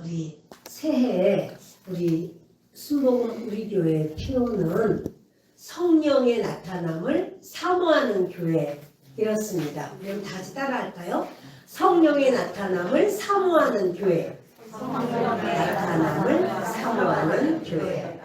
우리 새해에 우리 순복음 우리 교회의 표는 성령의 나타남을 사모하는 교회 이렇습니다. 그럼 다시 따라할까요? 성령의 나타남을 사모하는 교회. 나타남을 사모하는 교회.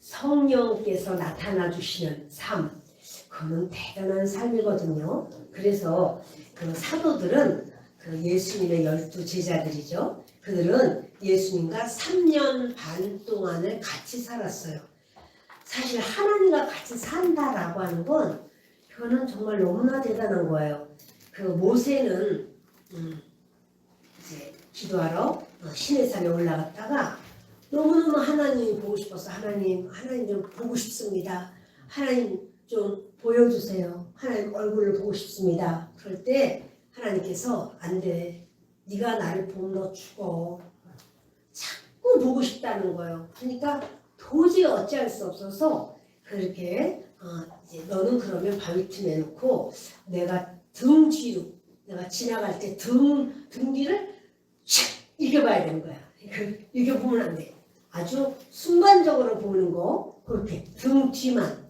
성령께서 나타나 주시는 삶, 그건 대단한 삶이거든요. 그래서 그 사도들은 그 예수님의 12 제자들이죠. 그들은 예수님과 3년 반 동안을 같이 살았어요. 사실 하나님과 같이 산다라고 하는 건 그거는 정말 너무나 대단한 거예요. 그 모세는 이제 기도하러 시내산에 올라갔다가 너무너무 하나님 보고 싶어서 하나님 좀 보고 싶습니다. 하나님 좀 보여주세요. 하나님 얼굴을 보고 싶습니다. 그럴 때 하나님께서 안 돼. 네가 나를 보면 너 죽어. 자꾸 보고 싶다는 거예요. 그러니까 도저히 어찌할 수 없어서 그렇게 이제 너는 그러면 바위 틈에 놓고 내가 등 뒤로 내가 지나갈 때 등 뒤를 샥 이렇게 봐야 되는 거야. 이렇게 보면 안 돼. 아주 순간적으로 보는 거 그렇게 등 뒤만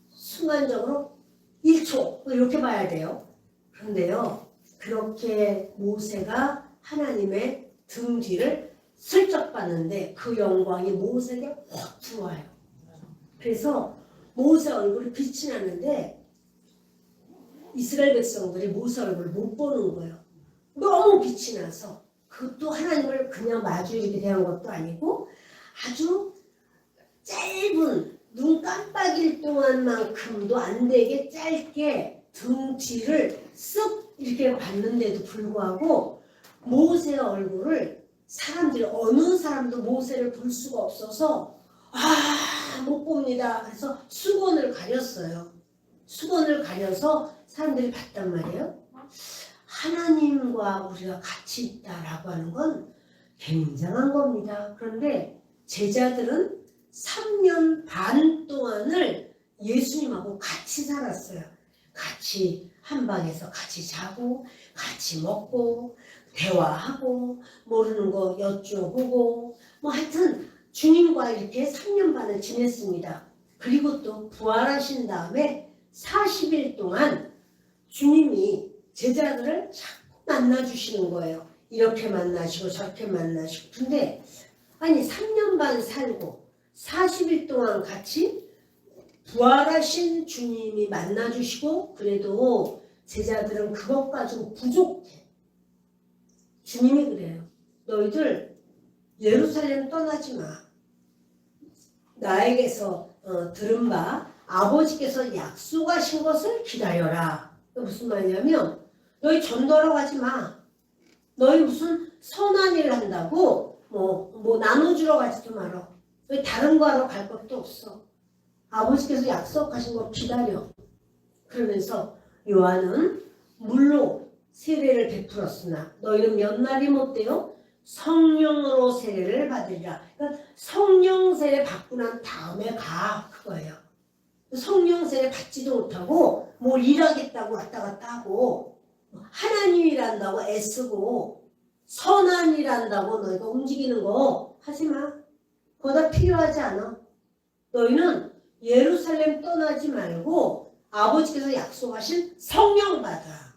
순간적으로 1초 이렇게 봐야 돼요. 그런데요. 그렇게 모세가 하나님의 등 뒤를 슬쩍 봤는데 그 영광이 모세에게 확 들어와요. 그래서 모세 얼굴이 빛이 나는데 이스라엘 백성들이 모세 얼굴을 못 보는 거예요. 너무 빛이 나서 그것도 하나님을 그냥 마주 이렇게 대한 것도 아니고 아주 짧은 눈 깜빡일 동안만큼도 안 되게 짧게 등 뒤를 쓱 이렇게 봤는데도 불구하고 모세의 얼굴을 사람들이 어느 사람도 모세를 볼 수가 없어서 못 봅니다. 그래서 수건을 가렸어요. 수건을 가려서 사람들이 봤단 말이에요. 하나님과 우리가 같이 있다라고 하는 건 굉장한 겁니다. 그런데 제자들은 3년 반 동안을 예수님하고 같이 살았어요. 같이 한 방에서 같이 자고 같이 먹고 대화하고 모르는 거 여쭤보고 하여튼 주님과 이렇게 3년 반을 지냈습니다. 그리고 또 부활하신 다음에 40일 동안 주님이 제자들을 자꾸 만나주시는 거예요. 이렇게 만나시고 저렇게 마시고. 근데 아니 3년 반 살고 40일 동안 같이 부활하신 주님이 만나주시고 그래도 제자들은 그것 가지고 부족해. 주님이 그래요. 너희들 예루살렘 떠나지 마. 나에게서 들은 바 아버지께서 약속하신 것을 기다려라. 무슨 말이냐면 너희 전도하러 가지 마. 너희 무슨 선한 일을 한다고 뭐 나눠주러 가지도 말어. 너희 다른 거 하러 갈 것도 없어. 아버지께서 약속하신 거 기다려. 그러면서 요한은 물로 세례를 베풀었으나 너희는 몇 날이 못돼요? 성령으로 세례를 받으리라. 그러니까 성령 세례 받고 난 다음에 가 그거예요. 성령 세례 받지도 못하고 뭘 일하겠다고 왔다 갔다 하고 하나님 일한다고 애쓰고 선한 일한다고 너희가 움직이는 거 하지 마. 그거 다 필요하지 않아. 너희는 예루살렘 떠나지 말고 아버지께서 약속하신 성령 받아.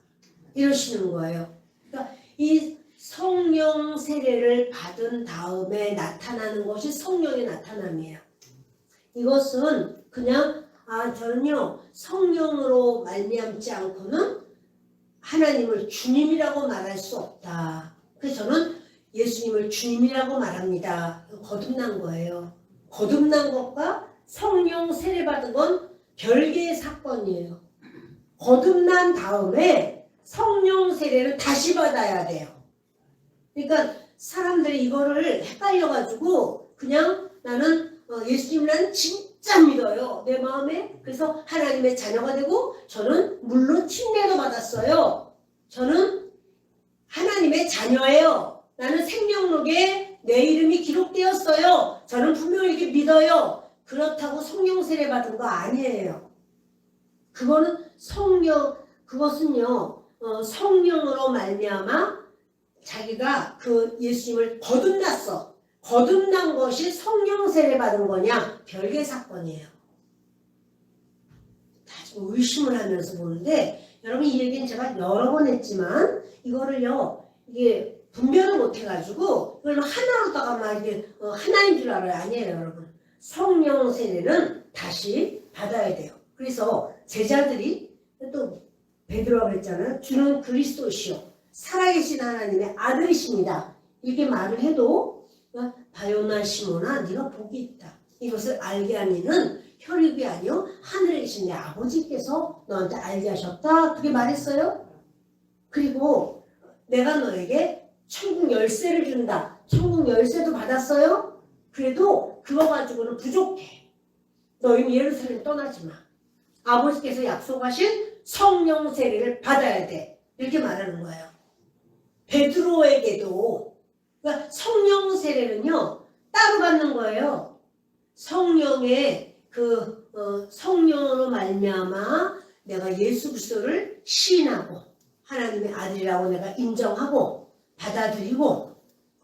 이러시는 거예요. 그러니까 이 성령 세례를 받은 다음에 나타나는 것이 성령의 나타남이에요. 이것은 그냥 저는요 성령으로 말미암지 않고는 하나님을 주님이라고 말할 수 없다. 그래서 저는 예수님을 주님이라고 말합니다. 거듭난 거예요. 거듭난 것과 성령 세례 받은 건 별개의 사건이에요. 거듭난 다음에 성령 세례를 다시 받아야 돼요. 그러니까 사람들이 이거를 헷갈려가지고 그냥 나는 예수님을 진짜 믿어요. 내 마음에. 그래서 하나님의 자녀가 되고 저는 물론 침례도 받았어요. 저는 하나님의 자녀예요. 나는 생명록에 내 이름이 기록되었어요. 저는 분명히 이렇게 믿어요. 그렇다고 성령 세례 받은 거 아니에요. 그것은요 성령으로 말미암아 자기 자기가 그 예수님을 거듭났어. 거듭난 것이 성령 세례 받은 거냐? 별개 사건이에요. 다 지금 의심을 하면서 보는데 여러분 이 얘기는 제가 여러 번 했지만 이거를요 이게 분별을 못 해가지고 이걸 하나로다가 막 이게 하나인 줄 알아요. 아니에요, 여러분. 성령 세례는 다시 받아야 돼요. 그래서 제자들이 또 베드로가 그랬잖아요. 주는 그리스도시요 살아계신 하나님의 아들이십니다. 이렇게 말을 해도 바요나 시몬아 네가 복이 있다. 이것을 알게 하는 이는 혈육이 아니요 하늘에 계신 내 아버지께서 너한테 알게 하셨다. 그렇게 말했어요. 그리고 내가 너에게 천국 열쇠를 준다. 천국 열쇠도 받았어요. 그래도 그거 가지고는 부족해. 너희는 예루살렘 떠나지 마. 아버지께서 약속하신 성령 세례를 받아야 돼. 이렇게 말하는 거예요. 베드로에게도 그러니까 성령 세례는요 따로 받는 거예요. 성령의 성령으로 말미암아 내가 예수 그리스도를 시인하고 하나님의 아들이라고 내가 인정하고 받아들이고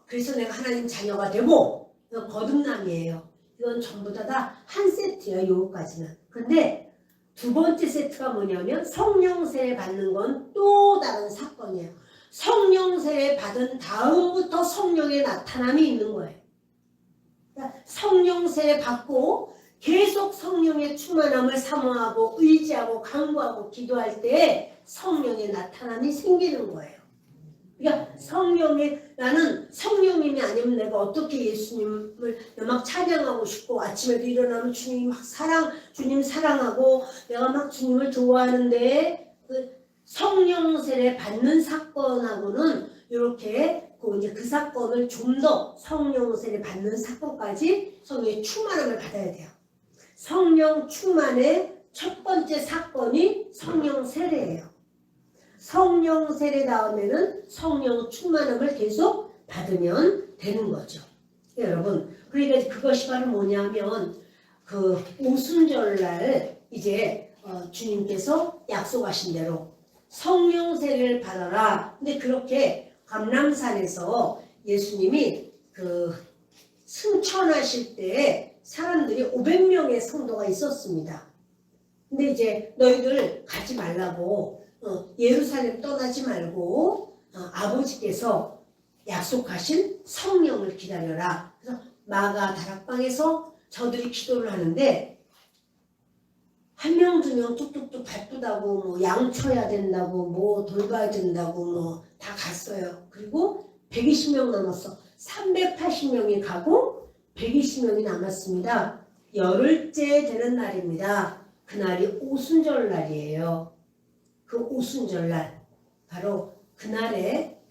그래서 내가 하나님 자녀가 되고 이건 거듭남이에요. 이건 전부 다 한 세트예요. 요거까지는. 근데 두 번째 세트가 뭐냐면 성령 세례 받는 건 또 다른 사건이에요. 성령 세례 받은 다음부터 성령의 나타남이 있는 거예요. 그러니까 성령 세례 받고 계속 성령의 충만함을 사모하고 의지하고 간구하고 기도할 때 성령의 나타남이 생기는 거예요. 그러니까 나는 성령님이 아니면 내가 어떻게 예수님을 막 찬양하고 싶고 아침에도 일어나면 주님 주님 사랑하고 내가 막 주님을 좋아하는데 그 성령 세례 받는 사건하고는 이렇게 그 사건을 좀 더 성령 세례 받는 사건까지 성령의 충만함을 받아야 돼요. 성령 충만의 첫 번째 사건이 성령 세례예요. 성령 세례 다음에는 성령 충만함을 계속 받으면 되는 거죠. 여러분, 그러니까 그것이 바로 뭐냐면 그 오순절날 이제 주님께서 약속하신 대로 성령 세례를 받아라. 근데 그렇게 감람산에서 예수님이 그 승천하실 때 사람들이 500명의 성도가 있었습니다. 근데 이제 너희들 가지 말라고 예루살렘 떠나지 말고 아버지께서 약속하신 성령을 기다려라. 그래서 마가 다락방에서 저들이 기도를 하는데 한 명 두 명 뚝뚝뚝 바쁘다고 뭐 양쳐야 된다고 뭐 돌봐야 된다고 뭐 다 갔어요. 그리고 120명 남았어. 380명이 가고 120명이 남았습니다. 열흘째 되는 날입니다. 그날이 오순절 날이에요. 그 오순절날 바로 그날에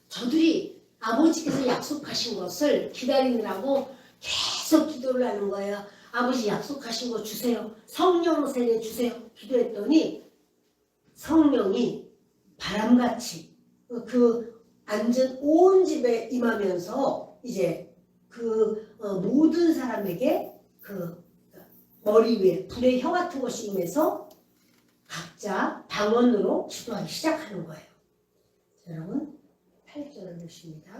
저들이 아버지께서 약속하신 것을 기다리느라고 계속 기도를 하는 거예요. 아버지 약속하신 거 주세요. 성령 세례 주세요. 기도했더니 성령이 바람같이 그 앉은 온 집에 임하면서 이제 그 모든 사람에게 그 머리 위에 불의 혀 같은 것이 임해서 각자 방언으로 기도하기 시작하는 거예요. 자, 여러분 8절을 보십니다.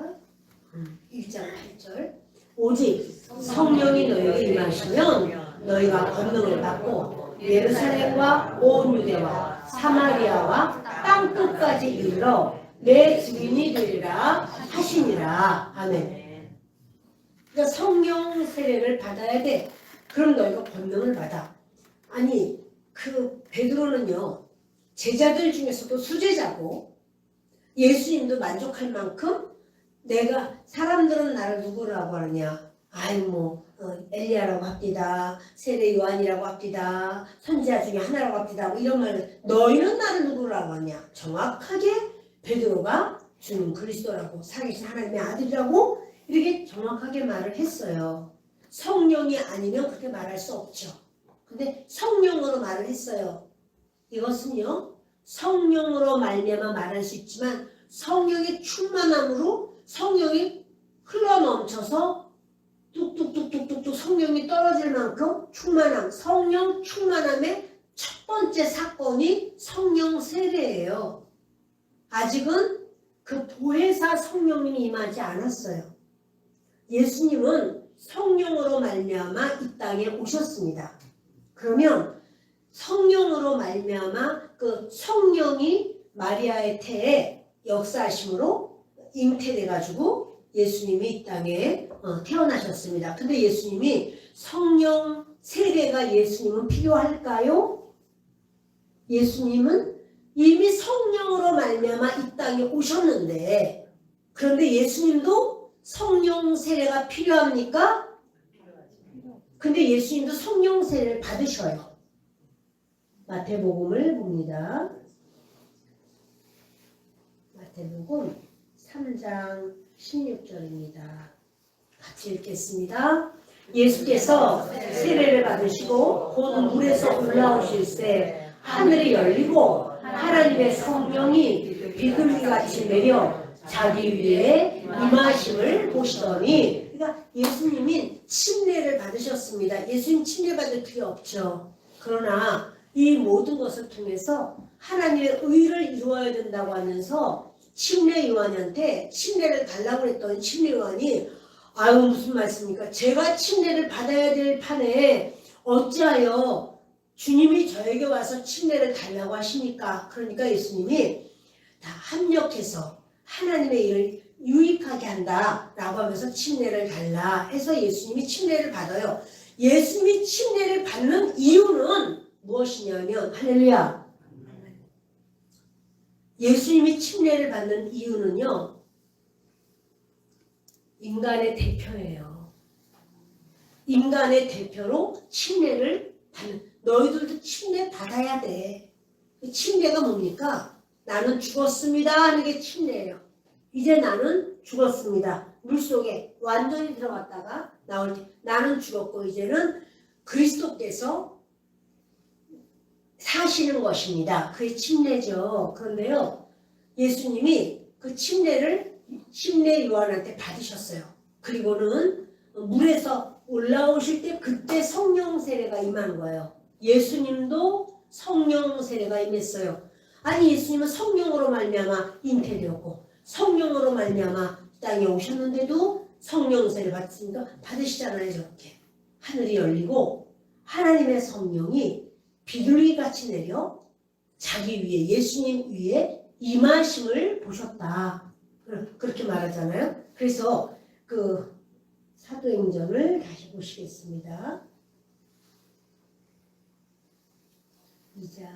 1장 8절 오직 성령이 너희에게 임하시면 너희가 권능을 받고 예루살렘과 온 유대와 사마리아와 땅끝까지 이르러 내 증인이 되리라 하시니라. 아멘. 그러니까 성령 세례를 받아야 돼. 그럼 너희가 권능을 받아. 아니 그 베드로는요 제자들 중에서도 수제자고 예수님도 만족할 만큼 내가 사람들은 나를 누구라고 하느냐 아이 뭐 엘리야라고 합디다 세례 요한이라고 합디다 선지자 중에 하나라고 합디다 뭐 이런 말 너희는 나를 누구라고 하냐 정확하게 베드로가 주는 그리스도라고 살아계신 하나님의 아들이라고 이렇게 정확하게 말을 했어요. 성령이 아니면 그렇게 말할 수 없죠. 근데 성령으로 말을 했어요. 이것은요 성령으로 말미암아 말할 수 있지만 성령의 충만함으로 성령이 흘러넘쳐서 뚝뚝뚝뚝뚝뚝 성령이 떨어질 만큼 충만함, 성령 충만함의 첫 번째 사건이 성령 세례예요. 아직은 그 보혜사 성령님이 임하지 않았어요. 예수님은 성령으로 말미암아 이 땅에 오셨습니다. 그러면 성령으로 말미암아 그 성령이 마리아의 태에 역사하심으로 잉태돼 가지고 예수님이 이 땅에 태어나셨습니다. 근데 예수님이 성령 세례가 예수님은 필요할까요? 예수님은 이미 성령으로 말미암아 이 땅에 오셨는데, 그런데 예수님도 성령 세례가 필요합니까? 근데 예수님도 성령 세례를 받으셔요. 마태복음을 봅니다. 마태복음 3장 16절입니다. 같이 읽겠습니다. 예수께서 세례를 받으시고 곧 물에서 올라오실새 하늘이 열리고 하나님의 성령이 비둘기같이 내려 자기 위에 임하심을 보시더니, 그러니까 예수님이 침례를 받으셨습니다. 예수님 침례 받을 필요 없죠. 그러나 이 모든 것을 통해서 하나님의 의를 이루어야 된다고 하면서 침례 요한한테 침례를 달라고 했더니 침례 요한이 아유 무슨 말씀입니까? 제가 침례를 받아야 될 판에 어찌하여 주님이 저에게 와서 침례를 달라고 하십니까? 그러니까 예수님이 다 합력해서 하나님의 일을 유익하게 한다라고 하면서 침례를 달라 해서 예수님이 침례를 받아요. 예수님이 침례를 받는 이유는 무엇이냐면, 할렐루야, 예수님이 침례를 받는 이유는요, 인간의 대표예요. 인간의 대표로 침례를 받는, 너희들도 침례 받아야 돼. 침례가 뭡니까? 나는 죽었습니다 하는 게 침례예요. 이제 나는 죽었습니다. 물속에 완전히 들어갔다가 나올 때 나는 죽었고 이제는 그리스도께서 사시는 것입니다. 그게 침례죠. 그런데요, 예수님이 그 침례를 침례 요한한테 받으셨어요. 그리고는 물에서 올라오실 때 그때 성령 세례가 임한 거예요. 예수님도 성령 세례가 임했어요. 아니 예수님은 성령으로 말미암아 잉태되었고 성령으로 말미암아 땅에 오셨는데도 성령 세례 받으시잖아요. 저렇게 하늘이 열리고 하나님의 성령이 비둘기같이 내려 자기 위에, 예수님 위에 임하심을 보셨다. 그렇게 말하잖아요. 그래서 그 사도행전을 다시 보시겠습니다. 2장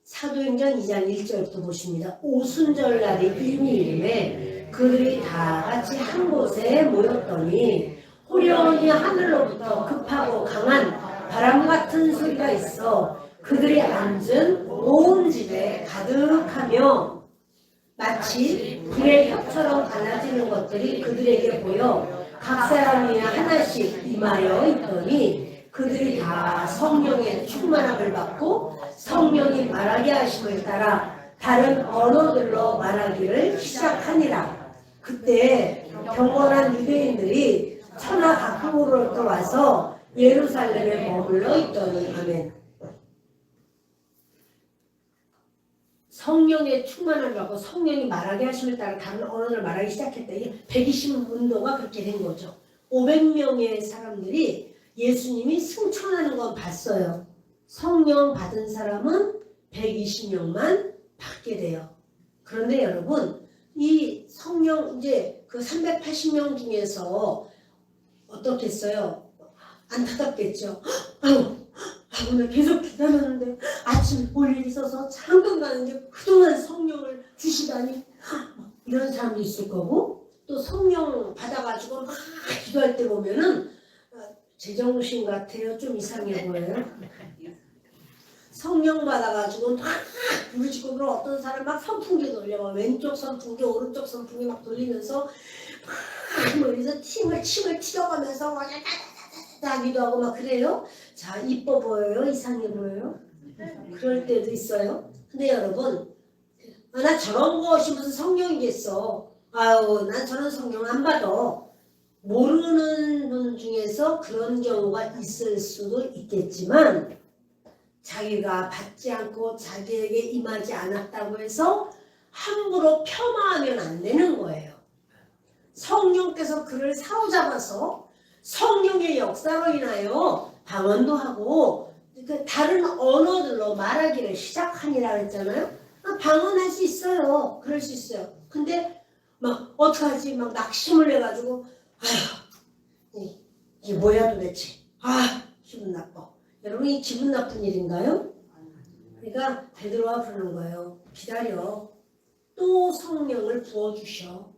사도행전 2장 1절부터 보십니다. 오순절날이 이름에 그들이 다 같이 한 곳에 모였더니 호련히 하늘로부터 급하고 강한 바람 같은 소리가 있어 그들이 앉은 온 집에 가득하며 마치 불의 혀처럼 갈라지는 것들이 그들에게 보여 각 사람이 하나씩 임하여 있더니 그들이 다 성령의 충만함을 받고 성령이 말하게 하심을 따라 다른 언어들로 말하기를 시작하니라. 그때 경건한 유대인들이 천하 각국으로부터 와서 예루살렘에 머물러 있더니 아멘. 성령의 충만함을 받고 성령이 말하게 하심을 따라 다른 언어를 말하기 시작했다. 이게 120운동가 그렇게 된 거죠. 500명의 사람들이 예수님이 승천하는 건 봤어요. 성령 받은 사람은 120명만 받게 돼요. 그런데 여러분, 이 성령 이제 그 380명 중에서 어떻겠어요? 안타깝겠죠. 아유, 오늘 계속 기다렸는데 아침에 볼 일이 있어서 잠깐 가는데 그동안 성령을 주시다니, 이런 사람도 있을 거고, 또 성령 받아가지고 막 기도할 때 보면은 제정신 같아요. 좀 이상해 보여요. 성령 받아가지고 막 부르짖고, 그럼 어떤 사람 막 선풍기 돌려, 왼쪽 선풍기 오른쪽 선풍기 막 돌리면서 막 머리에서 침을 튀겨가면서 하기도 하고 막 그래요. 자, 이뻐 보여요? 이상해 보여요? 그럴 때도 있어요. 근데 여러분, 나 저런 것이 무슨 성령이겠어. 아유, 난 저런 성령 안 받아. 모르는 분 중에서 그런 경우가 있을 수도 있겠지만, 자기가 받지 않고 자기에게 임하지 않았다고 해서 함부로 폄하하면 안 되는 거예요. 성령께서 그를 사로잡아서 성령의 역사로 인하여 방언도 하고 다른 언어들로 말하기를 시작하니라 했잖아요. 방언할 수 있어요. 그럴 수 있어요. 근데 막 어떡하지? 막 낙심을 해가지고 아휴 이게 뭐야 도대체. 기분 나빠. 여러분 이 기분 나쁜 일인가요? 그러니까 베드로가 그러는 거예요. 기다려. 또 성령을 부어주셔.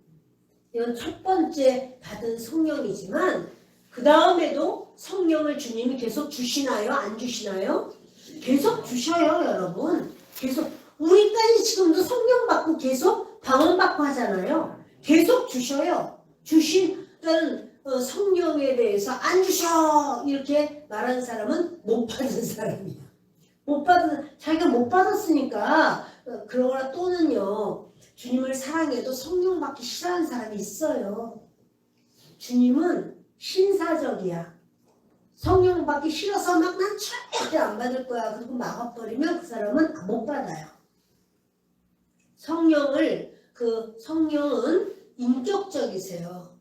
이건 첫 번째 받은 성령이지만 그 다음에도 성령을 주님이 계속 주시나요? 안 주시나요? 계속 주셔요, 여러분. 계속. 우리까지 지금도 성령 받고 계속 방언 받고 하잖아요. 계속 주셔요. 주시는 성령에 대해서 안 주셔 이렇게 말하는 사람은 못 받은 사람이야. 자기가 못 받았으니까 그러거나 또는요. 주님을 사랑해도 성령 받기 싫어하는 사람이 있어요. 주님은 신사적이야. 성령 받기 싫어서 막 난 절대 안 받을 거야. 그리고 막아버리면 그 사람은 못 받아요. 성령은 인격적이세요.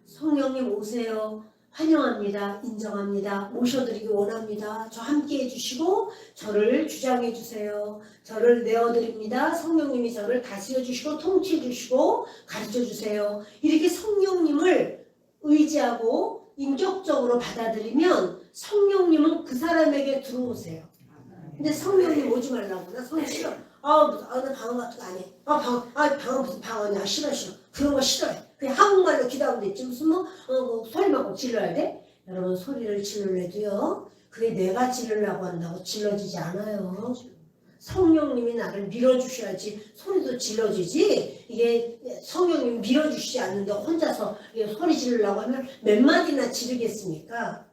성령님 오세요. 환영합니다. 인정합니다. 모셔드리기 원합니다. 저 함께 해주시고 저를 주장해 주세요. 저를 내어드립니다. 성령님이 저를 다스려 주시고 통치해 주시고 가르쳐 주세요. 이렇게 성령님을 의지하고 인격적으로 받아들이면 성령님은 그 사람에게 들어오세요. 근데 성령님 오지 말라고. 나 성령 싫어. 나 방언 같은 거 안 해. 방언 무슨 방언이야. 싫어. 그런 거 싫어해. 그냥 한국말로 기도하면 됐지. 무슨 소리만 꼭 질러야 돼? 여러분 소리를 질러내도요. 그게 내가 질르려고 한다고 질러지지 않아요. 성령님이 나를 밀어주셔야지 소리도 질러지지. 이게 성령님이 밀어주시지 않는데 혼자서 소리 지르려고 하면 몇 마디나 지르겠습니까?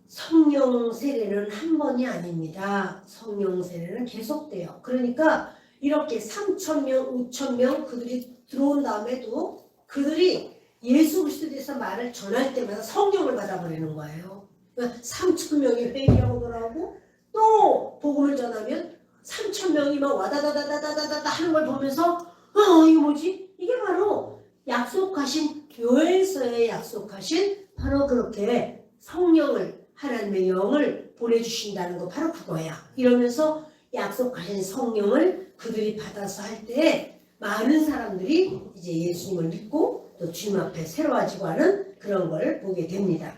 성령 세례는 한 번이 아닙니다. 성령 세례는 계속돼요. 그러니까 이렇게 3,000명, 5,000명 그들이 들어온 다음에도 그들이 예수 그리스도에 대해서 말을 전할 때마다 성령을 받아버리는 거예요. 그러니까 3,000명이 회개하고 돌아오고 또 복음을 전하면 3,000명이 막 와다다다다다다다 하는 걸 보면서 이거 뭐지? 이게 바로 약속하신 교회에서의 약속하신 바로 그렇게 성령을 하나님의 영을 보내주신다는 거 바로 그거야. 이러면서 약속하신 성령을 그들이 받아서 할 때 많은 사람들이 이제 예수님을 믿고 또 주님 앞에 새로워지고 하는 그런 걸 보게 됩니다.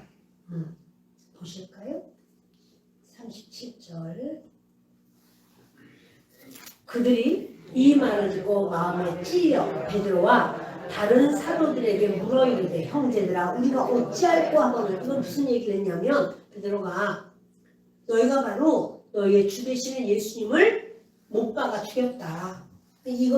보실까요? 37절. 그들이 이 말을 듣고 마음에 찔려 베드로와 다른 사도들에게 물어 이르되 형제들아 우리가 어찌할꼬 하거늘. 이건 무슨 얘기를 했냐면 베드로가 너희가 바로 너희의 주 되시는 예수님을 못 박아 죽였다. 이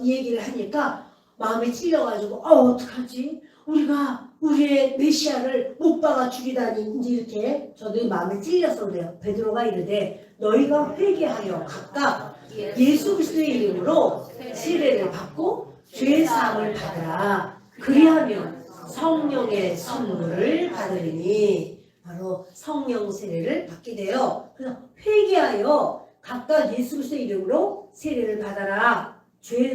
얘기를 하니까 마음에 찔려가지고 어떡하지? 우리가 우리의 메시아를 못 박아 죽이다니. 이제 이렇게 저도 마음에 찔려서 그래요. 베드로가 이르되 너희가 회개하여 각각 예수 그리스도의 이름으로 세례를 받고 죄 사함을 받으라. 그리하면 성령의 선물을 받으리니. 바로 성령 세례를 받게 돼요. 그래서 회개하여 각각 예수 그리스도의 이름으로 세례를 받아라.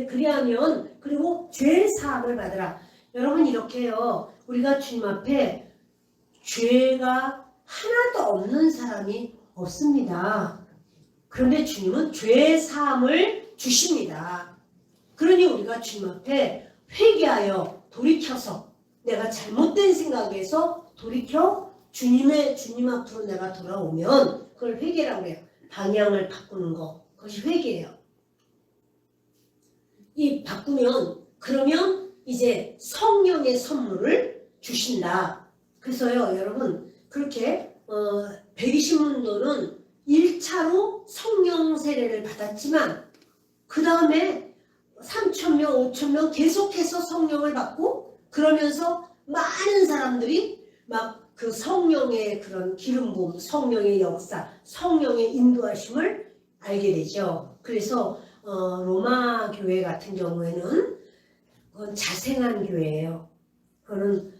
그리하면 그리고 죄 사함을 받으라. 여러분 이렇게요. 우리가 주님 앞에 죄가 하나도 없는 사람이 없습니다. 그런데 주님은 죄 사함을 주십니다. 그러니 우리가 주님 앞에 회개하여 돌이켜서 내가 잘못된 생각에서 돌이켜 주님 앞으로 내가 돌아오면 그걸 회개라고 해요. 방향을 바꾸는 거. 그것이 회개예요. 이 바꾸면 그러면 이제 성령의 선물을 주신다. 그래서요 여러분 그렇게 120문도는 1차로 성령 세례를 받았지만 그 다음에 3,000명, 5,000명 계속해서 성령을 받고 그러면서 많은 사람들이 막 그 성령의 그런 기름 부음, 성령의 역사, 성령의 인도하심을 알게 되죠. 그래서 로마 교회 같은 경우에는 그건 자생한 교회예요. 그거는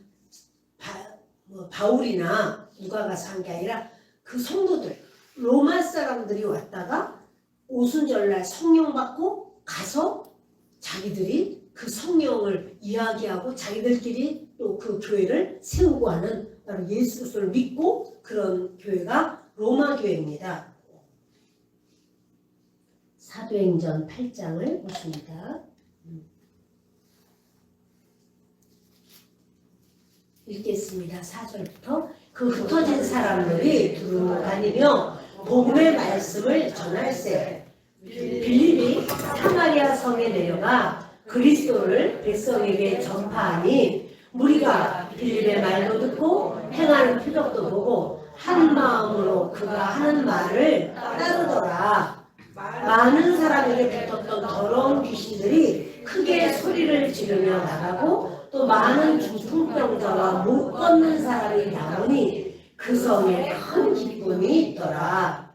바울이나 누가 가서 한 게 아니라 그 성도들, 로마 사람들이 왔다가 오순절날 성령 받고 가서 자기들이 그 성령을 이야기하고 자기들끼리 또 그 교회를 세우고 하는 바로 예수 그리스도를 믿고 그런 교회가 로마 교회입니다. 사도행전 8장을 보십니다. 읽겠습니다. 4절부터 그 흩어진 사람들이 두루 다니며 복음의 말씀을 전할세. 빌립이 사마리아 성에 내려가 그리스도를 백성에게 전파하니 무리가 빌립의 말도 듣고 행하는 표적도 보고 한 마음으로 그가 하는 말을 따르더라. 많은 사람에게 붙었던 더러운 귀신들이 크게 소리를 지르며 나가고 또 많은 중풍병자와 못 걷는 사람이 나오니 그 성에 큰 기쁨이 있더라.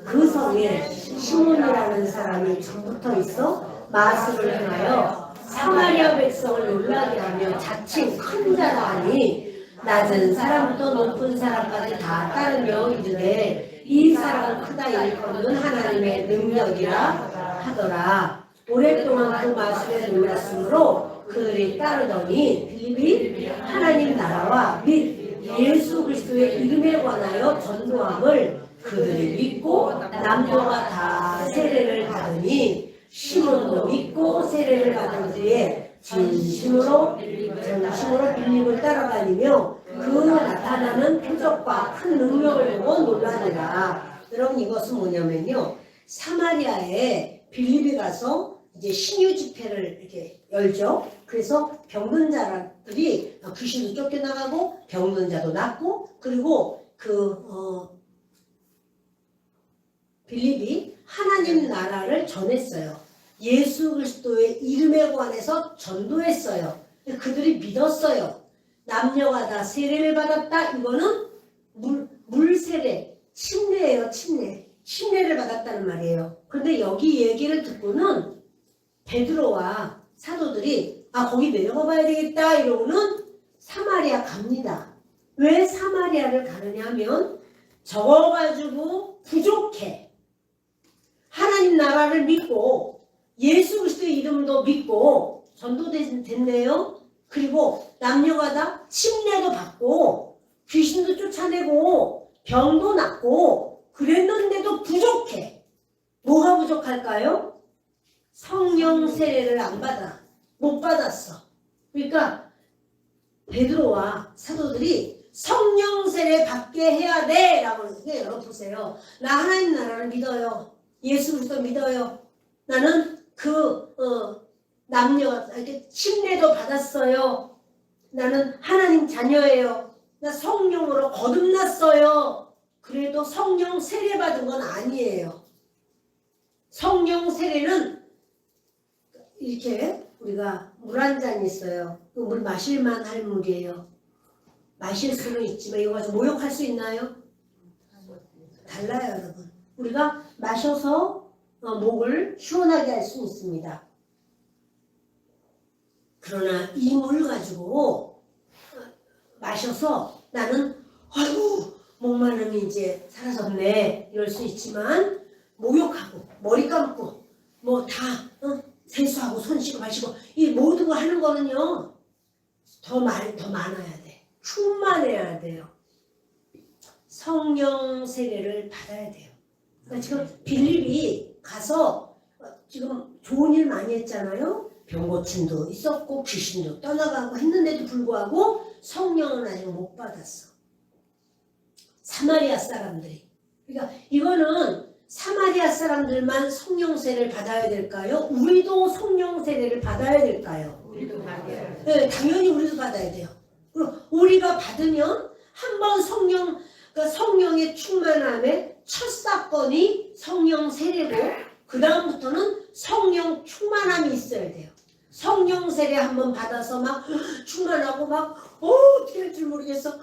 그 성에 시몬이라는 사람이 전부터 있어 마술을 행하여 사마리아 백성을 놀라게 하며 자칭 큰 자라 하니 낮은 사람부터 높은 사람까지 다 따르며 이르되 이 사람은 크다 일컫는 하나님의 능력이라 하더라. 오랫동안 그 마술에 놀랐으므로 그들이 따르더니 빌립이 하나님 나라와 및 예수 그리스도의 이름에 관하여 전도함을 그들이 믿고 남녀가 다 세례를 받으니 시몬도 믿고 세례를 받은 뒤에 진심으로 빌립을 따라다니며 그 나타나는 표적과 큰 능력을 보고 놀라니라. 여러분 이것은 뭐냐면요, 사마리아에 빌립이 가서 이제 신유 집회를 이렇게 열죠. 그래서 병든 자들이 귀신도 쫓겨나가고 병든 자도 낫고, 그리고 빌립이 하나님 나라를 전했어요. 예수 그리스도의 이름에 관해서 전도했어요. 그들이 믿었어요. 남녀가 다 세례를 받았다. 이거는 물 세례, 침례예요. 침례를 받았다는 말이에요. 그런데 여기 얘기를 듣고는 베드로와 사도들이 거기 내려가 봐야 되겠다 이러고는 사마리아 갑니다. 왜 사마리아를 가느냐 하면 적어가지고 부족해. 하나님 나라를 믿고 예수 그리스도의 이름도 믿고 전도됐네요. 그리고 남녀가 다 침례도 받고 귀신도 쫓아내고 병도 낫고 그랬는데도 부족해. 뭐가 부족할까요? 성령 세례를 못 받았어. 그러니까 베드로와 사도들이 성령 세례 받게 해야 돼 라고 하는데, 여러분 보세요. 나 하나님 나라를 믿어요. 예수 그리스도 믿어요. 나는 남녀가 이렇게 침례도 받았어요. 나는 하나님 자녀예요. 나 성령으로 거듭났어요. 그래도 성령 세례 받은 건 아니에요. 성령 세례는 이렇게 우리가 물 한 잔 있어요. 그 물 마실만 할 물이에요. 마실 수는 있지만 이거 가서 모욕할 수 있나요? 달라요, 여러분. 우리가 마셔서 목을 시원하게 할 수는 있습니다. 그러나 이 물 가지고 마셔서 나는 아이고 목마름이 이제 사라졌네 이럴 수 있지만, 목욕하고 머리 감고 뭐 다 세수하고 손 씻고 마시고 이 모든 거 하는 거는요 더 많아야 돼. 충만해야 돼요. 성령 세례를 받아야 돼요. 그러니까 지금 빌립이 가서 지금 좋은 일 많이 했잖아요. 병 고침도 있었고 귀신도 떠나가고 했는데도 불구하고 성령은 아직 못 받았어. 사마리아 사람들이. 그러니까 이거는 사마리아 사람들만 성령 세례를 받아야 될까요? 우리도 성령 세례를 받아야 될까요? 우리도 받아요. 네, 당연히 우리도 받아야 돼요. 그리고 우리가 받으면 한번 성령의 충만함의 첫 사건이 성령 세례고, 그 다음부터는 성령 충만함이 있어야 돼요. 성령 세례 한번 받아서 막 충만하고 막 어떻게 할 줄 모르겠어.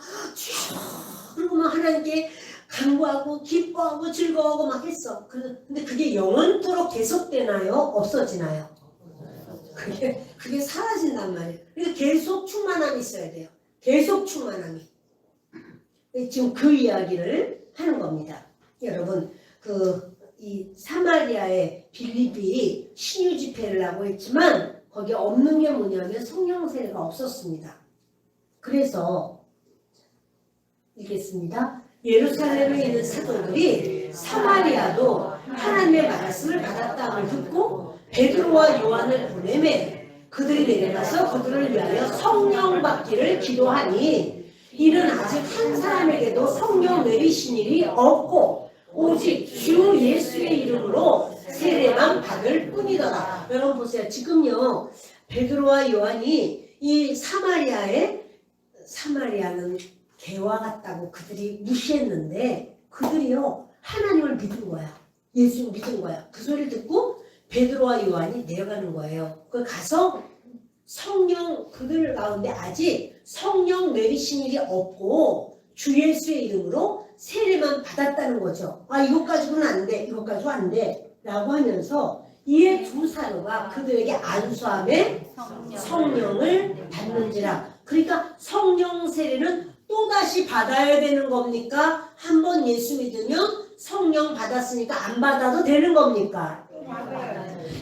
그리고 막 하나님께 간구하고 기뻐하고 즐거워하고 막 했어. 근데 그게 영원토록 계속되나요? 없어지나요? 그게 사라진단 말이에요. 그러니까 계속 충만함이 있어야 돼요. 계속 충만함이. 지금 그 이야기를 하는 겁니다. 여러분, 이 사마리아의 빌립이 신유 집회를 하고 했지만 거기에 없는 게 뭐냐면 성령 세례가 없었습니다. 그래서 읽겠습니다. 예루살렘에 있는 사도들이 사마리아도 하나님의 말씀을 받았다함을 듣고 베드로와 요한을 보내매 그들이 내려가서 그들을 위하여 성령 받기를 기도하니 이는 아직 한 사람에게도 성령 내리신 일이 없고 오직 주 예수의 이름으로 세례만 받을 뿐이더라. 여러분 보세요. 지금요 베드로와 요한이 이 사마리아는 개와 같다고 그들이 무시했는데 그들이요 하나님을 믿은 거야. 예수 믿은 거야. 그 소리를 듣고 베드로와 요한이 내려가는 거예요. 그 가서 성령 그들 가운데 아직 성령 내리신 일이 없고 주 예수의 이름으로 세례만 받았다는 거죠. 아 이것 가지고는 안 돼. 이것 가지고 안 돼. 라고 하면서 이에 두 사도가 그들에게 안수함에 성령을 받는지라. 그러니까 성령 세례는 또다시 받아야 되는 겁니까? 한 번 예수 믿으면 성령 받았으니까 안 받아도 되는 겁니까?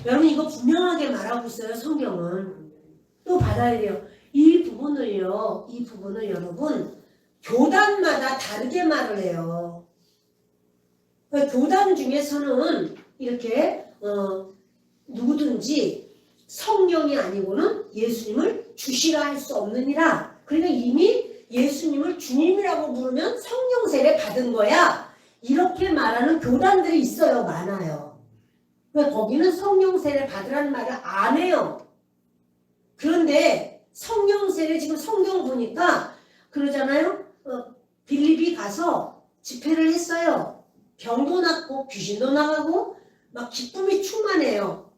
여러분 이거 분명하게 말하고 있어요. 성경은. 또 받아야 돼요. 이 부분을 여러분 교단마다 다르게 말을 해요. 교단 중에서는 이렇게 누구든지 성령이 아니고는 예수님을 주시라 할 수 없느니라. 그러니까 이미 예수님을 주님이라고 부르면 성령 세례 받은 거야. 이렇게 말하는 교단들이 있어요. 많아요. 거기는 성령 세례 받으라는 말을 안 해요. 그런데 성령 세례 지금 성경 보니까 그러잖아요. 빌립이 가서 집회를 했어요. 병도 낫고 귀신도 나가고 막 기쁨이 충만해요.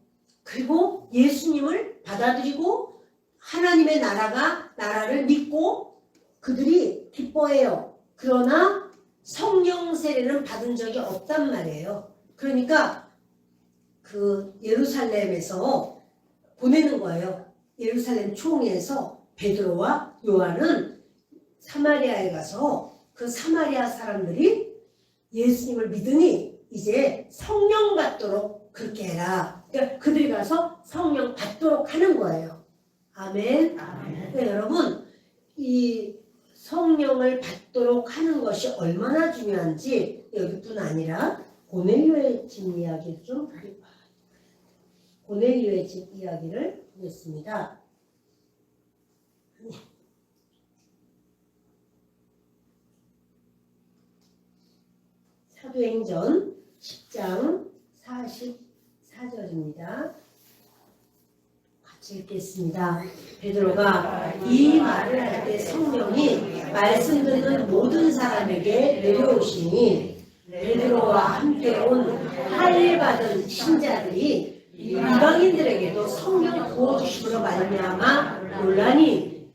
그리고 예수님을 받아들이고 하나님의 나라를 믿고 그들이 기뻐해요. 그러나 성령 세례는 받은 적이 없단 말이에요. 그러니까 그 예루살렘에서 보내는 거예요. 예루살렘 총회에서 베드로와 요한은 사마리아에 가서 그 사마리아 사람들이 예수님을 믿으니 이제 성령 받도록 그렇게 해라. 그러니까 그들이 가서 성령 받도록 하는 거예요. 아멘. 네, 여러분 이 성령을 받도록 하는 것이 얼마나 중요한지 여기뿐 아니라 고넬료의 집 이야기를 고넬료의 집 이야기를 보겠습니다. 사도행전 10장 44절입니다. 같이 읽겠습니다. 베드로가 이 말을 할 때 성령이 말씀 듣는 모든 사람에게 내려오시니 베드로와 함께 온 할례 받은 신자들이 이방인들에게도 성령 부어주심으로 말미암아 놀라니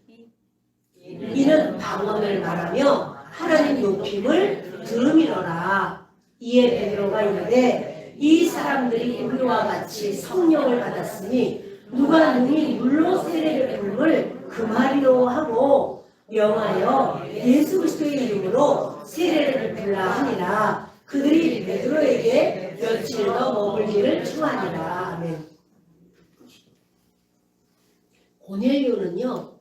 이는 방언을 말하며 하나님 높임을 들음이로라. 이에 베드로가 이르되 이 사람들이 우리와 같이 성령을 받았으니 누가 능히 물로 세례를 부음을 금하리로 하고 명하여 예수 그리스도의 이름으로 세례를 베풀라 하니라. 그들이 베드로에게 며칠 더 머물기를 청하니라. 아멘. 고넬료는요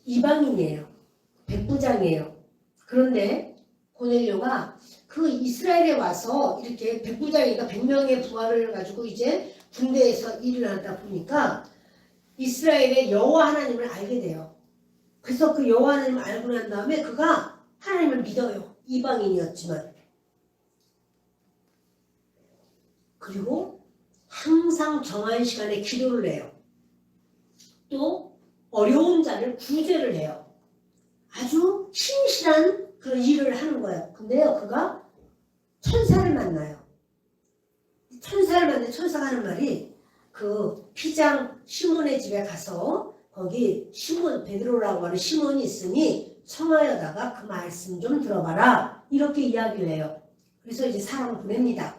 이방인이에요. 백부장이에요. 그런데 고넬료가 그 이스라엘에 와서 이렇게 백부장이니까 100명의 부하를 가지고 이제 군대에서 일을 하다 보니까 이스라엘의 여호와 하나님을 알게 돼요. 그래서 그 여호와 하나님을 알고 난 다음에 그가 하나님을 믿어요. 이방인이었지만. 그리고 항상 정한 시간에 기도를 해요. 또 어려운 자를 구제를 해요. 아주 신실한 그런 일을 하는 거예요. 근데요 그가 천사를 만나요. 천사를 만나 천사가 하는 말이 그 피장 시몬의 집에 가서 거기 시몬 베드로라고 하는 시몬이 있으니 청하여다가 그 말씀 좀 들어봐라. 이렇게 이야기를 해요. 그래서 이제 사람을 보냅니다.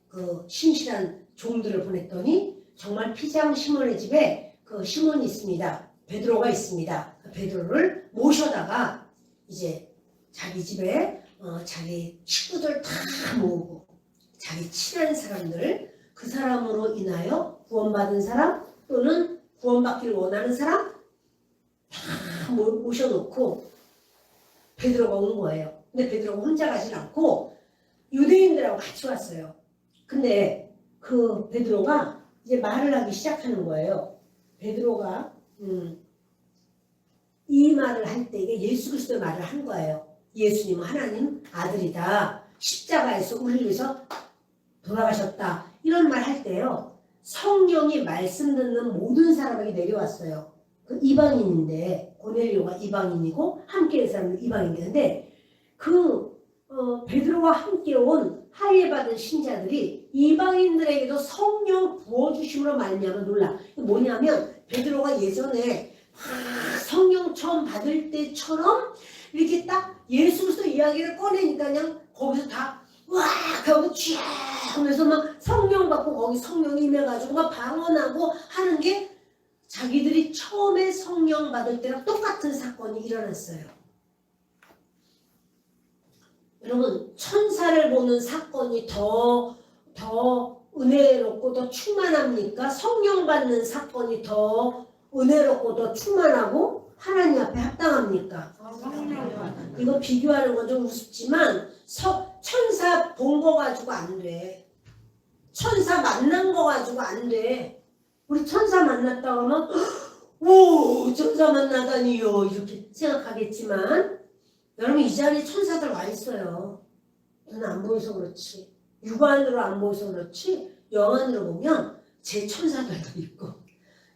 그 신실한 종들을 보냈더니 정말 피장 시몬의 집에 그 시몬이 있습니다. 베드로가 있습니다. 베드로를 모셔다가 이제 자기 집에 자기 식구들 다 모으고 자기 친한 사람들, 그 사람으로 인하여 구원받은 사람 또는 구원받기를 원하는 사람 다 모셔놓고 베드로가 온 거예요. 근데 베드로가 혼자 가진 않고 유대인들하고 같이 왔어요. 근데 그 베드로가 이제 말을 하기 시작하는 거예요. 베드로가 이 말을 할 때 이게 예수 그리스도의 말을 한 거예요. 예수님은 하나님 아들이다. 십자가에서 우리를 위해서 돌아가셨다. 이런 말 할 때요. 성령이 말씀 듣는 모든 사람에게 내려왔어요. 그 이방인인데 고넬료가 이방인이고 함께 온 사람은 이방인인데 베드로와 함께 온 할례받은 신자들이 이방인들에게도 성령 부어주심으로 말미암아 놀라. 뭐냐면 베드로가 예전에 성령 처음 받을 때처럼 이렇게 딱 예수 그리스도 이야기를 꺼내니까 그냥 거기서 다 와 하고 쥐 하면서 막 성령 받고 거기 성령이 임해가지고 막 방언하고 하는 게 자기들이 처음에 성령 받을 때랑 똑같은 사건이 일어났어요. 여러분 천사를 보는 사건이 더 은혜롭고 더 충만합니까? 성령 받는 사건이 더 은혜롭고 더 충만하고 하나님 앞에 합당합니까? 이거 비교하는 건 좀 우습지만 천사 본 거 가지고 안 돼. 천사 만난 거 가지고 안 돼. 우리 천사 만났다 그러면 오 천사 만나다니요 이렇게 생각하겠지만 여러분 이 자리에 천사들 와 있어요. 저는 안 보여서 그렇지. 육안으로 안 보여서 그렇지 영안으로 보면 제 천사들도 있고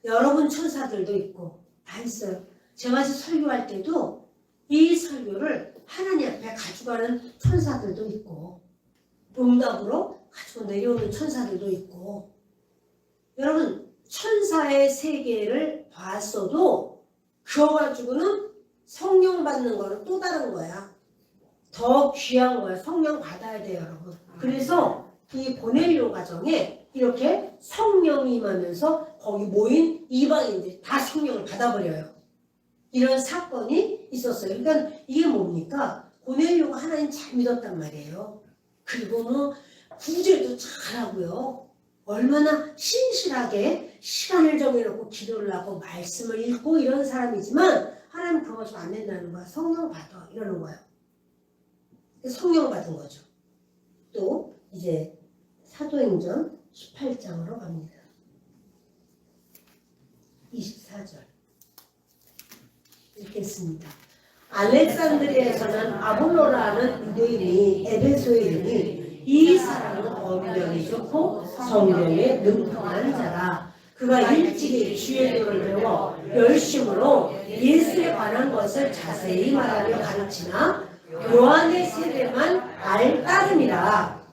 여러분 천사들도 있고 다 있어요. 제가 설교할 때도 이 설교를 하나님 앞에 가져가는 천사들도 있고 응답으로 가지고 내려오는 천사들도 있고 여러분 천사의 세계를 봤어도 그거 가지고는 성령 받는 거는 또 다른 거야. 더 귀한 거야. 성령 받아야 돼요 여러분. 그래서 이 고넬료 가정에 이렇게 성령이 임하면서 거기 모인 이방인들이 다 성령을 받아버려요. 이런 사건이 있었어요. 그러니까 이게 뭡니까? 고넬료가 하나님 잘 믿었단 말이에요. 그리고 뭐 구제도 잘하고요. 얼마나 신실하게 시간을 정해놓고 기도를 하고 말씀을 읽고 이런 사람이지만 하나님 그거 좀 안 된다는 거야. 성령 받아 이러는 거야. 성령 받은 거죠. 또 이제 사도행전 18장으로 갑니다. 24절 읽겠습니다. 알렉산드리아에서는 아볼로라는 유대인이 에베소에 이르니 이 사람은 언변이 좋고 성령에 능통한 자라. 그가 일찍이 주의 도를 배워 열심으로 예수에 관한 것을 자세히 말하며 가르치나 요한의 세례만 알따름이라.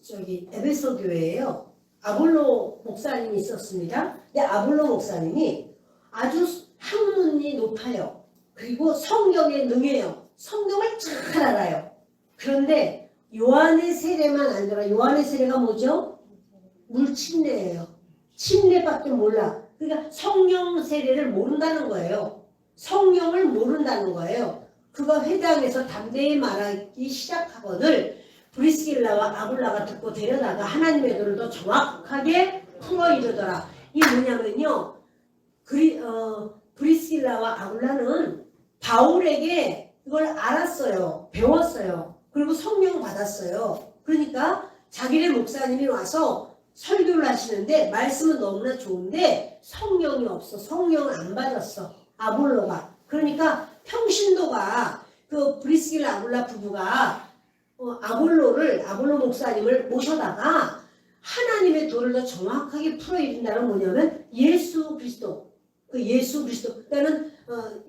저기 에베소 교회에요. 아볼로 목사님이 있었습니다. 근데 아볼로 목사님이 아주 학문이 높아요. 그리고 성경에 능해요. 성경을 잘 알아요. 그런데 요한의 세례만 알더라. 요한의 세례가 뭐죠? 물침례예요. 침례밖에 몰라. 그러니까 성령 세례를 모른다는 거예요. 성령을 모른다는 거예요. 그가 회당에서 담대히 말하기 시작하거늘 브리스길라와 아굴라가 듣고 데려다가 하나님의 도를 더 정확하게 풀어 이르더라. 이게 뭐냐면요. 브리스길라와 아굴라는 바울에게 이걸 알았어요. 배웠어요. 그리고 성령 받았어요. 그러니까 자기네 목사님이 와서 설교를 하시는데 말씀은 너무나 좋은데 성령이 없어. 성령을 안 받았어. 아볼로가. 그러니까 평신도가 그 브리스길라 아굴라 부부가 아볼로 목사님을 모셔다가 하나님의 도를 더 정확하게 풀어이른다는 뭐냐면 예수 그리스도. 그 예수 그리스도. 그러니까는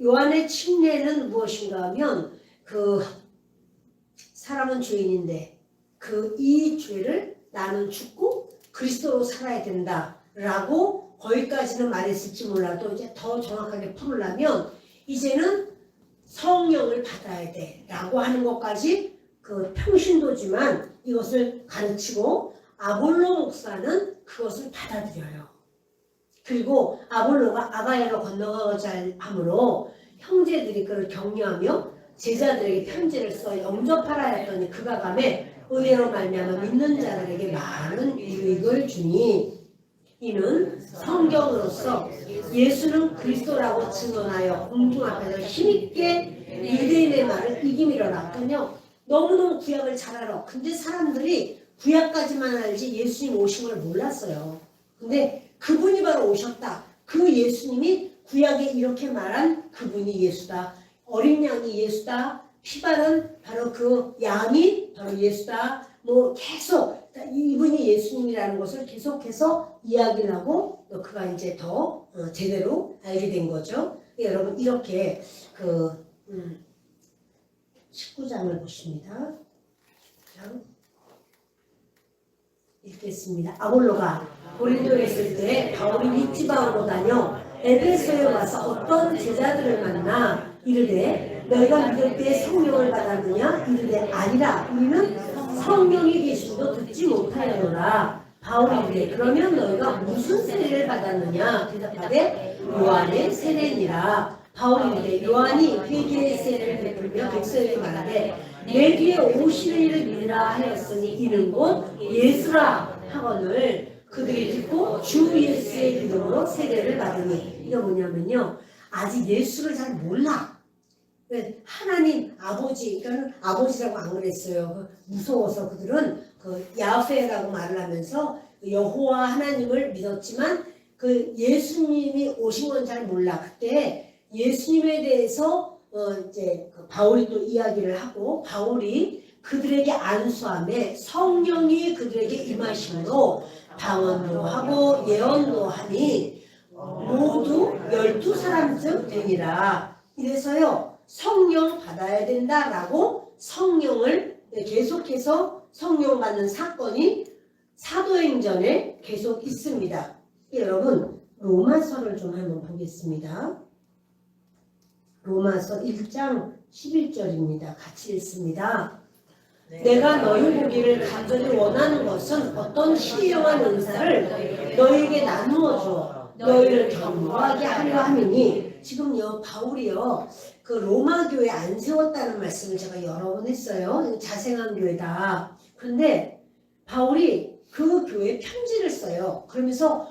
요한의 침례는 무엇인가 하면 그 사람은 죄인인데 이 죄를 나는 죽고 그리스도로 살아야 된다라고 거기까지는 말했을지 몰라도 이제 더 정확하게 풀으려면 이제는 성령을 받아야 돼라고 하는 것까지 그 평신도지만 이것을 가르치고 아볼로 목사는 그것을 받아들여요. 그리고 아볼로가 아가야로 건너가고자 함으로 형제들이 그를 격려하며 제자들에게 편지를 써 영접하라 했더니 그가 가매 은혜로 말미암아 믿는 자들에게 많은 유익을 주니 이는 성경으로서 예수는 그리스도라고 증언하여 공중 앞에서 힘있게 유대인의 말을 이기미러라. 그러면 너무너무 구약을 잘 알아. 근데 사람들이 구약까지만 알지 예수님 오신 걸 몰랐어요. 근데 그분이 바로 오셨다. 그 예수님이 구약에 이렇게 말한 그분이 예수다. 어린 양이 예수다. 피바른 바로 그 양이 바로 예수다. 뭐 계속 이분이 예수님이라는 것을 계속해서 이야기를 하고 그가 이제 더 제대로 알게 된 거죠. 여러분 이렇게 그 19장을 보십니다. 읽겠습니다. 아볼로가 고린도에 있을 때 바울이 미티바로 다녀 에베소에 와서 어떤 제자들을 만나 이르되 너희가 믿을 때 성령을 받았느냐? 이르되 아니라 우리는 성령이 계심도 듣지 못하였노라. 바울이 이르되 그러면 너희가 무슨 세례를 받았느냐? 대답하되 요한의 세례니라. 바울이 이르되 요한이 회개의 세례를 베풀며 백성에게 말하되 내 뒤에 오시는 이를 믿으라 하였으니 이는 곧 예수라 하거늘 그들이 듣고 주 예수의 이름으로 세례를 받으니. 이게 뭐냐면요, 아직 예수를 잘 몰라. 하나님 아버지, 그러니까 아버지라고 안 그랬어요. 무서워서 그들은 그 야훼라고 말을 하면서 여호와 하나님을 믿었지만 그 예수님이 오신 건 잘 몰라. 그때 예수님에 대해서 이제 그 바울이 또 이야기를 하고, 바울이 그들에게 안수함에 성령이 그들에게 임하심으로 방언도 하고 예언도 하니 모두 12사람쯤 되니라. 이래서요, 성령 받아야 된다라고 성령을 계속해서 성령 받는 사건이 사도행전에 계속 있습니다. 여러분 로마서를 좀 한번 보겠습니다. 로마서 1장 11절입니다. 같이 읽습니다. 내가 너희 보기를 간절히 원하는 것은 어떤 신령한 은사를 너희에게 나누어 주어 너희를 견고하게 하려 함이니. 지금요 바울이요 그 로마 교회 안 세웠다는 말씀을 제가 여러 번 했어요. 자생한 교회다. 그런데 바울이 그 교회에 편지를 써요. 그러면서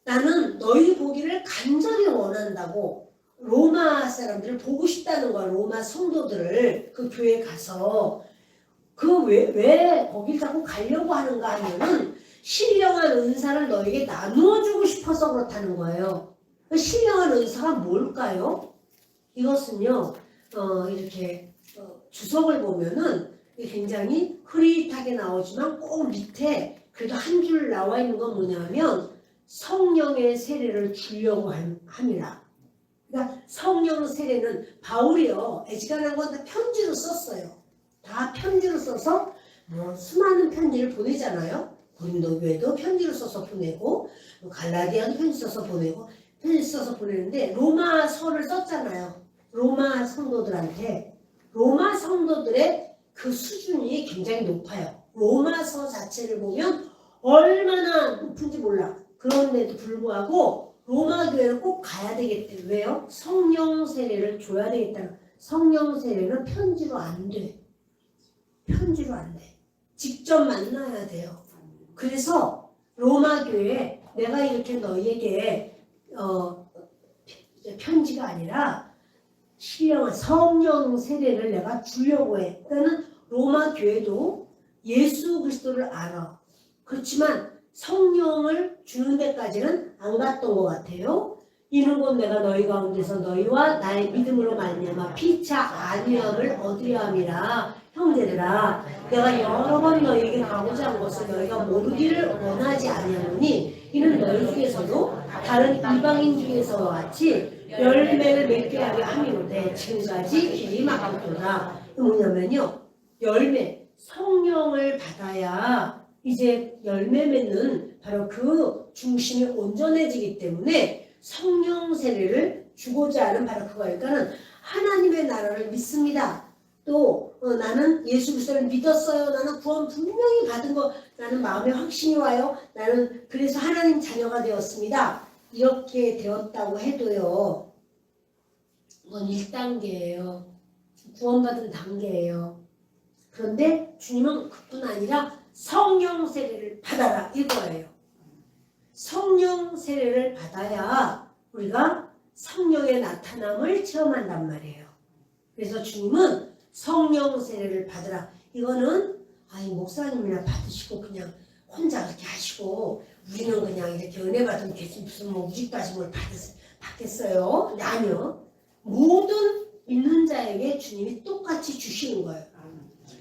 나는 너희 보기를 간절히 원한다고, 로마 사람들을 보고 싶다는 거야. 로마 성도들을 그 교회에 가서. 그 왜 거길 자꾸 가려고 하는가 하면은 신령한 은사를 너에게 나누어 주고 싶어서 그렇다는 거예요. 신령한 은사가 뭘까요? 이것은요 이렇게 주석을 보면은 굉장히 흐릿하게 나오지만 꼭 밑에 그래도 한 줄 나와 있는 건 뭐냐면 성령의 세례를 주려고 함이라. 그러니까 성령 세례는 바울이요 애지간한 건 다 편지로 썼어요. 다 편지로 써서 뭐 수많은 편지를 보내잖아요. 고린도 교회도 편지로 써서 보내고, 갈라디아도 편지 써서 보내고, 편지 써서 보내는데 로마서를 썼잖아요. 로마 성도들한테. 로마 성도들의 그 수준이 굉장히 높아요. 로마서 자체를 보면 얼마나 높은지 몰라. 그런데도 불구하고 로마 교회는 꼭 가야 되겠대. 왜요? 성령 세례를 줘야 되겠다. 성령 세례는 편지로 안 돼. 편지로 안 돼. 직접 만나야 돼요. 그래서 로마 교회에 내가 이렇게 너희에게 편지가 아니라 신령한 성령 세례를 내가 주려고 해. 그러니까 로마 교회도 예수 그리스도를 알아. 그렇지만 성령을 주는 데까지는 안 갔던 것 같아요. 이는 곧 내가 너희 가운데서 너희와 나의 믿음으로 말미암아 피차 안위함을 얻으려 함이라. 형제들아, 내가 여러 번 너희에게 가고자 한 것을 너희가 모르기를 원하지 아니하노니 이는 너희 중에서도 다른 이방인 중에서와 같이 열매를 맺게 하려 함이로되 지금까지 길이 막혔도다. 뭐냐면요, 열매, 성령을 받아야 이제 열매 맺는 바로 그 중심이 온전해지기 때문에 성령 세례를 주고자 하는 바로 그거예요. 그러니까 하나님의 나라를 믿습니다. 또 나는 예수 그리스도를 믿었어요. 나는 구원 분명히 받은 거, 나는 마음에 확신이 와요. 나는 그래서 하나님 자녀가 되었습니다. 이렇게 되었다고 해도요, 이건 1단계예요. 구원받은 단계예요. 그런데 주님은 그뿐 아니라 성령 세례를 받아라 이거예요. 성령 세례를 받아야 우리가 성령의 나타남을 체험한단 말이에요. 그래서 주님은 성령 세례를 받으라. 이거는 목사님이나 받으시고 그냥 혼자 그렇게 하시고 우리는 그냥 이렇게 은혜 받으면 되지 무슨 우리까지 뭘 받겠어요? 근데 아니요. 모든 믿는 자에게 주님이 똑같이 주시는 거예요.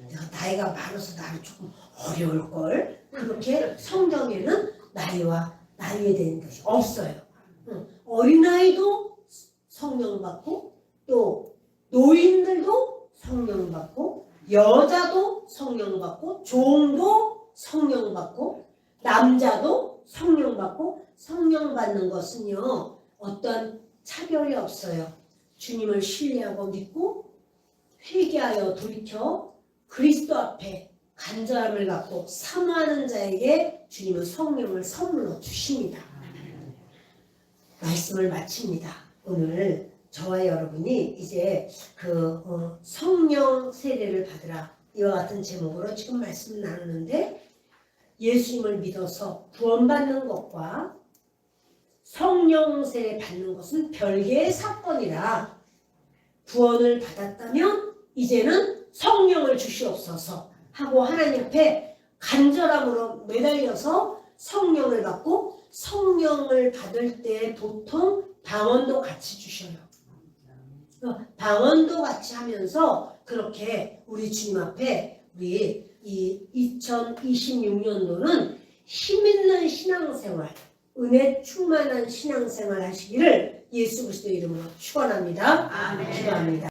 내가 나이가 많아서 나는 조금 어려울걸. 그렇게 성경에는 나이에 대한 것이 없어요. 어린아이도 성령 받고 또 노인들도 성령 받고 여자도 성령 받고 종도 성령 받고 남자도 성령 받고 성령 받는 것은요 어떤 차별이 없어요. 주님을 신뢰하고 믿고 회개하여 돌이켜 그리스도 앞에 간절함을 갖고 사모하는 자에게 주님은 성령을 선물로 주십니다. 말씀을 마칩니다. 오늘 저와 여러분이 이제 성령 세례를 받으라 이와 같은 제목으로 지금 말씀을 나누는데 예수님을 믿어서 구원받는 것과 성령 세례 받는 것은 별개의 사건이라 구원을 받았다면 이제는 성령을 주시옵소서 하고 하나님 앞에 간절함으로 매달려서 성령을 받고 성령을 받을 때 보통 방언도 같이 주셔요. 방언도 같이 하면서 그렇게 우리 주님 앞에 우리 이 2026년도는 힘있는 신앙생활, 은혜 충만한 신앙생활 하시기를 예수 그리스도 이름으로 축원합니다. 아멘. 기도합니다.